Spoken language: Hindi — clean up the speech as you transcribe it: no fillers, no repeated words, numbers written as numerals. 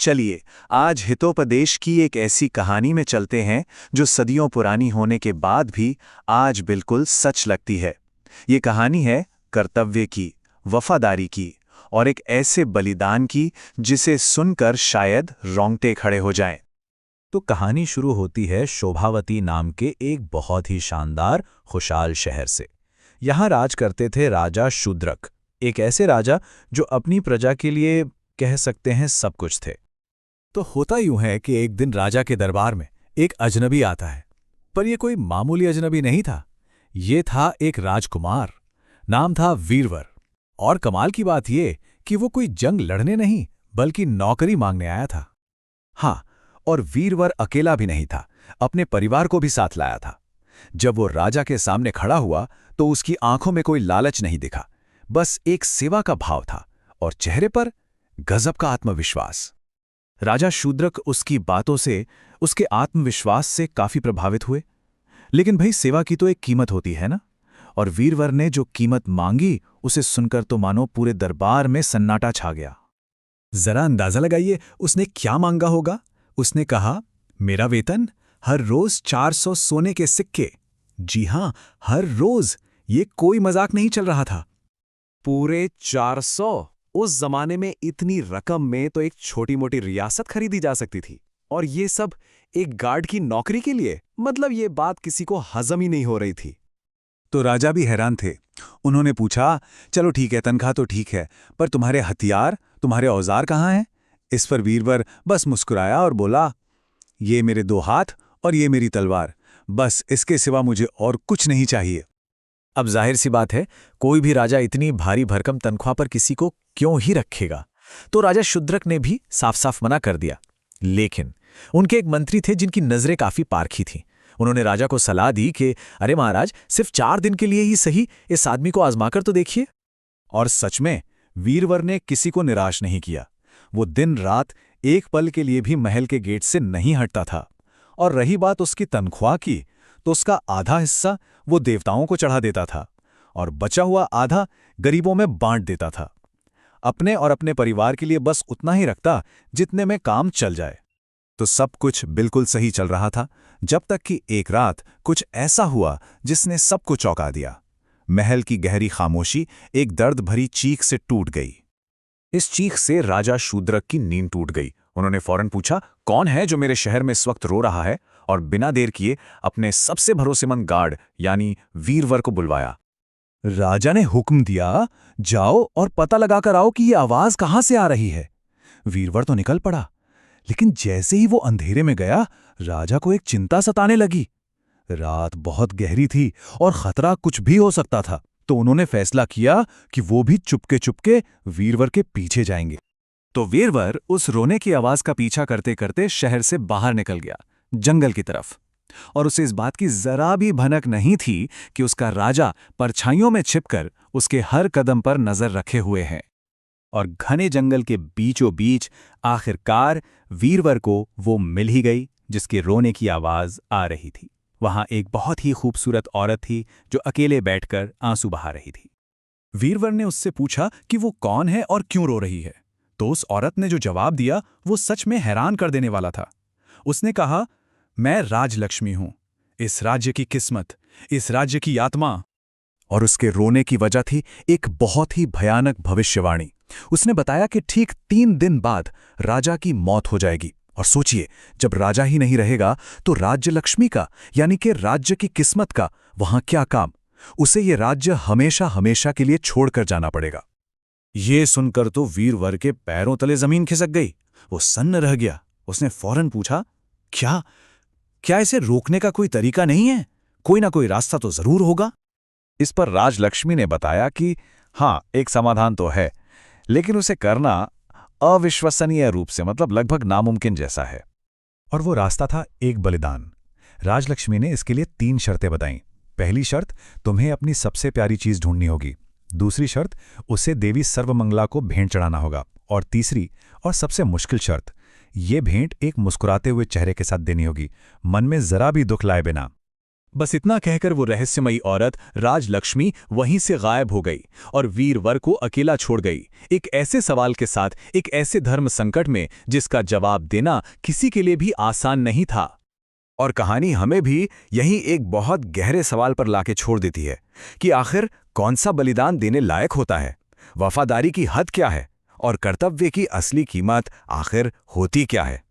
चलिए आज हितोपदेश की एक ऐसी कहानी में चलते हैं जो सदियों पुरानी होने के बाद भी आज बिल्कुल सच लगती है। ये कहानी है कर्तव्य की, वफादारी की और एक ऐसे बलिदान की जिसे सुनकर शायद रोंगटे खड़े हो जाएं। तो कहानी शुरू होती है शोभावती नाम के एक बहुत ही शानदार खुशहाल शहर से। यहाँ राज करते थे राजा शूद्रक, एक ऐसे राजा जो अपनी प्रजा के लिए कह सकते हैं सब कुछ थे। तो होता यूं है कि एक दिन राजा के दरबार में एक अजनबी आता है, पर यह कोई मामूली अजनबी नहीं था। ये था एक राजकुमार, नाम था वीरवर। और कमाल की बात यह कि वो कोई जंग लड़ने नहीं बल्कि नौकरी मांगने आया था। हाँ, और वीरवर अकेला भी नहीं था, अपने परिवार को भी साथ लाया था। जब वो राजा के सामने खड़ा हुआ तो उसकी आंखों में कोई लालच नहीं दिखा, बस एक सेवा का भाव था और चेहरे पर गजब का आत्मविश्वास। राजा शूद्रक उसकी बातों से, उसके आत्मविश्वास से काफी प्रभावित हुए। लेकिन भाई, सेवा की तो एक कीमत होती है ना। और वीरवर ने जो कीमत मांगी उसे सुनकर तो मानो पूरे दरबार में सन्नाटा छा गया। जरा अंदाजा लगाइए उसने क्या मांगा होगा। उसने कहा, मेरा वेतन हर रोज 400 सोने के सिक्के। जी हां, हर रोज। ये कोई मजाक नहीं चल रहा था। पूरे 400? उस जमाने में इतनी रकम में तो एक छोटी मोटी रियासत खरीदी जा सकती थी, और ये सब एक गार्ड की नौकरी के लिए। मतलब ये बात किसी को हजम ही नहीं हो रही थी। तो राजा भी हैरान थे। उन्होंने पूछा, चलो ठीक है, तनख्वाह तो ठीक है, पर तुम्हारे हथियार, तुम्हारे औजार कहाँ हैं? इस पर वीरवर बस मुस्कुराया और बोला, ये मेरे 2 हाथ और ये मेरी तलवार, बस इसके सिवा मुझे और कुछ नहीं चाहिए। अब जाहिर सी बात है, कोई भी राजा इतनी भारी भरकम तनख्वाह पर किसी को क्यों ही रखेगा। तो राजा शूद्रक ने भी साफ साफ मना कर दिया। लेकिन उनके एक मंत्री थे जिनकी नजरें काफी पारखी थीं। उन्होंने राजा को सलाह दी कि अरे महाराज, सिर्फ 4 दिन के लिए ही सही इस आदमी को आजमाकर तो देखिए। और सच में वीरवर ने किसी को निराश नहीं किया। वो दिन रात एक पल के लिए भी महल के गेट से नहीं हटता था। और रही बात उसकी तनख्वाह की, तो उसका आधा हिस्सा वो देवताओं को चढ़ा देता था और बचा हुआ आधा गरीबों में बांट देता था। अपने और अपने परिवार के लिए बस उतना ही रखता जितने में काम चल जाए। तो सब कुछ बिल्कुल सही चल रहा था, जब तक कि एक रात कुछ ऐसा हुआ जिसने सबको चौंका दिया। महल की गहरी खामोशी एक दर्द भरी चीख से टूट गई। इस चीख से राजा शूद्रक की नींद टूट गई। उन्होंने फौरन पूछा, कौन है जो मेरे शहर में इस वक्त रो रहा है? और बिना देर किए अपने सबसे भरोसेमंद गार्ड यानी वीरवर को बुलवाया। राजा ने हुक्म दिया, जाओ और पता लगाकर आओ कि ये आवाज कहां से आ रही है। वीरवर तो निकल पड़ा, लेकिन जैसे ही वो अंधेरे में गया, राजा को एक चिंता सताने लगी। रात बहुत गहरी थी और खतरा कुछ भी हो सकता था। तो उन्होंने फैसला किया कि वो भी चुपके चुपके वीरवर के पीछे जाएंगे। तो वीरवर उस रोने की आवाज का पीछा करते करते शहर से बाहर निकल गया, जंगल की तरफ। और उसे इस बात की जरा भी भनक नहीं थी कि उसका राजा परछाइयों में छिपकर उसके हर कदम पर नजर रखे हुए है। और घने जंगल के बीचों बीच आखिरकार वीरवर को वो मिल ही गई जिसके रोने की आवाज आ रही थी। वहां एक बहुत ही खूबसूरत औरत थी जो अकेले बैठकर आंसू बहा रही थी। वीरवर ने उससे पूछा कि वो कौन है और क्यों रो रही है। तो उस औरत ने जो जवाब दिया वो सच में हैरान कर देने वाला था। उसने कहा, मैं राजलक्ष्मी हूं, इस राज्य की किस्मत, इस राज्य की आत्मा। और उसके रोने की वजह थी एक बहुत ही भयानक भविष्यवाणी। उसने बताया कि ठीक 3 दिन बाद राजा की मौत हो जाएगी। और सोचिए, जब राजा ही नहीं रहेगा तो राज्य लक्ष्मी का यानी कि राज्य की किस्मत का वहां क्या काम? उसे ये राज्य हमेशा हमेशा के लिए छोड़कर जाना पड़ेगा। ये सुनकर तो वीरवर के पैरों तले जमीन खिसक गई। वो सन्न रह गया। उसने फौरन पूछा, क्या इसे रोकने का कोई तरीका नहीं है? कोई ना कोई रास्ता तो जरूर होगा। इस पर राजलक्ष्मी ने बताया कि हां, एक समाधान तो है, लेकिन उसे करना अविश्वसनीय रूप से, मतलब लगभग नामुमकिन जैसा है। और वो रास्ता था एक बलिदान। राजलक्ष्मी ने इसके लिए 3 शर्तें बताईं। पहली शर्त, तुम्हें अपनी सबसे प्यारी चीज ढूंढनी होगी। दूसरी शर्त, उसे देवी सर्वमंगला को भेंट चढ़ाना होगा। और तीसरी और सबसे मुश्किल शर्त, ये भेंट एक मुस्कुराते हुए चेहरे के साथ देनी होगी, मन में जरा भी दुख लाए बिना। बस इतना कहकर वो रहस्यमयी औरत राजलक्ष्मी वहीं से गायब हो गई और वीरवर को अकेला छोड़ गई, एक ऐसे सवाल के साथ, एक ऐसे धर्म संकट में जिसका जवाब देना किसी के लिए भी आसान नहीं था। और कहानी हमें भी यहीं एक बहुत गहरे सवाल पर लाके छोड़ देती है कि आखिर कौन सा बलिदान देने लायक होता है, वफादारी की हद क्या है और कर्तव्य की असली कीमत आखिर होती क्या है।